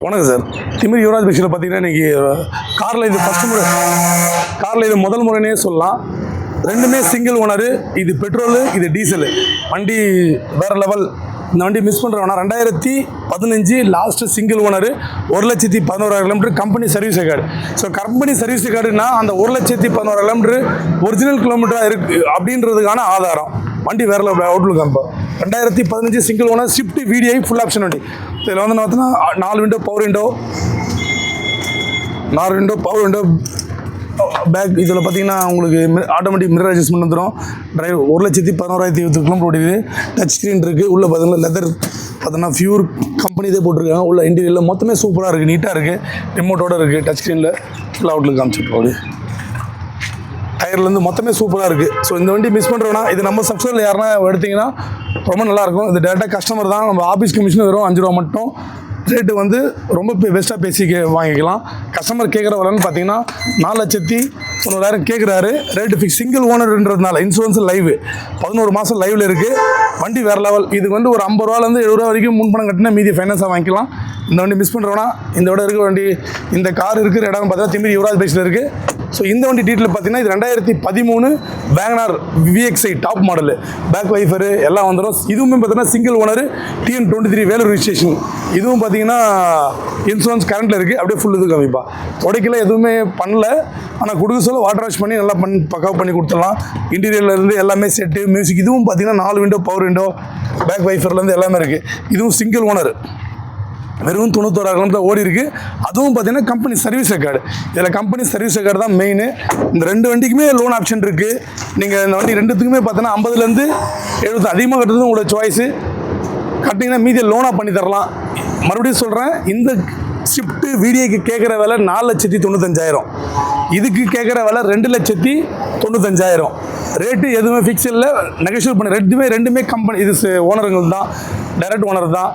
வணக்கம் சார். திமிர் யுவராஜ் பைக்ஸில் பார்த்தீங்கன்னா இன்றைக்கி காரில் இது ஃபஸ்ட்டு முறை, காரில் இது முதல் முறைனே சொல்லலாம். ரெண்டுமே சிங்கிள் ஓனரு. இது பெட்ரோலு, இது டீசலு. வண்டி வேறு லெவல். இந்த வண்டி மிஸ் பண்ணுறவனா 2015 last single owner, 1,11,000 kilometre company service record. So company service ரெக்கார்டுனா அந்த 1,11,000 கிலோமீட்டர் ஒரிஜினல் கிலோமீட்டராக இருக்குது அப்படின்றதுக்கான ஆதாரம். வண்டி வேறு லெவல் அவுட்லுக். இப்போ 2015 single owner, Swift VDI full option வண்டி. இதில் வந்து பார்த்தீங்கன்னா 4 window power window, 4 window power window back. இதில் பார்த்தீங்கன்னா உங்களுக்கு ஆட்டோமேட்டிக் மிரர் அட்ஜஸ்ட்மெண்ட் வந்துடும். டிரைவ் 1,11,020 கிலோமீட்டர் ஓடிடுது. டச் ஸ்க்ரீன் இருக்குது. உள்ளே பார்த்தீங்கன்னா லெதர் பார்த்தீங்கன்னா ஃபியூர் கம்பெனி இதே போட்டிருக்காங்க. உள்ள இன்டீரியரில் மொத்தமே சூப்பராக இருக்குது, நீட்டாக இருக்குது. ரிமோட்டோடு இருக்குது. டச் ஸ்க்ரீனில் ஃபுல் அவுட்லுக் காமிச்சிட்டு டயர்லேருந்து மொத்தமே சூப்பராக இருக்குது. ஸோ இந்த வண்டி மிஸ் பண்ணுறோன்னா இது நம்ம சப்ஸ்கிரைபர் யாருன்னா எடுத்திங்கன்னா ரொம்ப நல்லாயிருக்கும். இது டேரெக்டாக கஸ்டமர் தான். நம்ம ஆஃபீஸ் கமிஷன் வெறும் 5 ரூபா மட்டும். ரேட்டு வந்து ரொம்ப பெஸ்ட்டாக பேசி வாங்கிக்கலாம். கஸ்டமர் கேட்குற வரலன்னு பார்த்தீங்கன்னா 4,90,000 கேட்குறாரு. Rate fix. சிங்கிள் ஓனர்ன்றதுனால இன்சூரன்ஸ் லைவ் 11 மாதம் லைவில் இருக்குது. வண்டி வேறு லெவல். இது வந்து ஒரு 50 ரூபாலேருந்து 70 ரூபா வரைக்கும் முன்பணம் கட்டினா மீதி ஃபைனான்ஸாக வாங்கிக்கலாம். இந்த வண்டி மிஸ் பண்ணுறோன்னா இந்த விட இருக்கிற வண்டி, இந்த கார் இருக்கிற இடம் பார்த்தீங்கன்னா திமிர் யுவராஜ் பைக்ஸில் இருக்குது. ஸோ இந்த வண்டி டீட்டெயில் பார்த்தீங்கன்னா இது 2013 Wagon R VXI top model. Back wiper எல்லாம் வந்துடும். இதுவுமே பார்த்தீங்கன்னா single owner, TN23 Vellore registration. இதுவும் பார்த்தீங்கன்னா இன்சூரன்ஸ் கரண்ட்டில் இருக்குது. அப்படியே ஃபுல் இது காமிப்பா. உடைக்கல எதுவுமே பண்ணல. ஆனால் கொடுக்க சொல்ல வாட்டர் வாஷ் பண்ணி நல்லா பக்காவாக பண்ணி கொடுத்துடலாம். இன்டீரியர்லேருந்து எல்லாமே செட்டு, மியூசிக். இதுவும் பார்த்தீங்கன்னா 4 விண்டோ பவர் விண்டோ, பேக் வைஃபர்லேருந்து எல்லாமே இருக்குது. இதுவும் சிங்கிள் ஓனர். வெறும் 91,000 கிலோமீட்டர் ஓடி இருக்குது. அதுவும் பார்த்தீங்கன்னா கம்பெனி சர்வீஸ் ரெக்கார்டு. இதில் கம்பெனி சர்வீஸ் ரெக்கார்டு தான் மெயின். இந்த 2 வண்டிக்குமே லோன் ஆப்ஷன் இருக்குது. நீங்கள் இந்த வண்டி 2த்துக்குமே பார்த்தீங்கன்னா 50லேருந்து 70 அதிகமாக கட்டுறது உங்களோட சாய்ஸு. கட்டிங்கன்னா மீதி லோனாக பண்ணி தரலாம். மறுபடியும் சொல்கிறேன், இந்த ஷிஃப்ட்டு VDIக்கு கேட்குற விலை 4,95,000. இதுக்கு கேட்குற விலை 2,95,000. ரேட்டு எதுவுமே ஃபிக்ஸ் இல்லை, நெகோஷியேட் பண்ண. ரெண்டுமே கம்பெனி இது ஓனருங்கள் தான், டைரக்ட் ஓனர் தான்.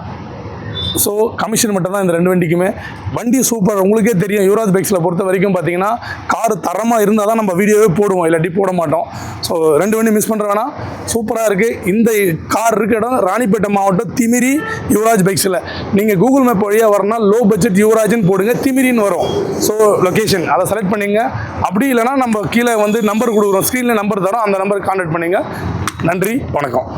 ஸோ கமிஷன் மட்டும் தான் இந்த 2 வண்டிக்குமே. வண்டி சூப்பர். உங்களுக்கே தெரியும், யுவராஜ் பைக்ஸில் பொறுத்த வரைக்கும் பார்த்தீங்கன்னா கார் தரமாக இருந்தால் தான் நம்ம வீடியோவே போடுவோம், இல்லாட்டி போட மாட்டோம். ஸோ 2 வண்டி மிஸ் பண்ணுற வேணாம். சூப்பராக இருக்குது. இந்த கார் இருக்க இடம் ராணிப்பேட்டை மாவட்டம், திமிரி யுவராஜ் பைக்ஸில். நீங்கள் கூகுள் மேப் வழியாக வரணும்னா லோ பட்ஜெட் யுவராஜ்னு போடுங்க, திமிரின்னு வரும். ஸோ லொக்கேஷன் அதை செலக்ட் பண்ணிங்க. அப்படி இல்லைனா நம்ம கீழே வந்து நம்பர் கொடுக்குறோம், ஸ்க்ரீனில் நம்பர் தரோம், அந்த நம்பருக்கு கான்டாக்ட் பண்ணிங்க. நன்றி, வணக்கம்.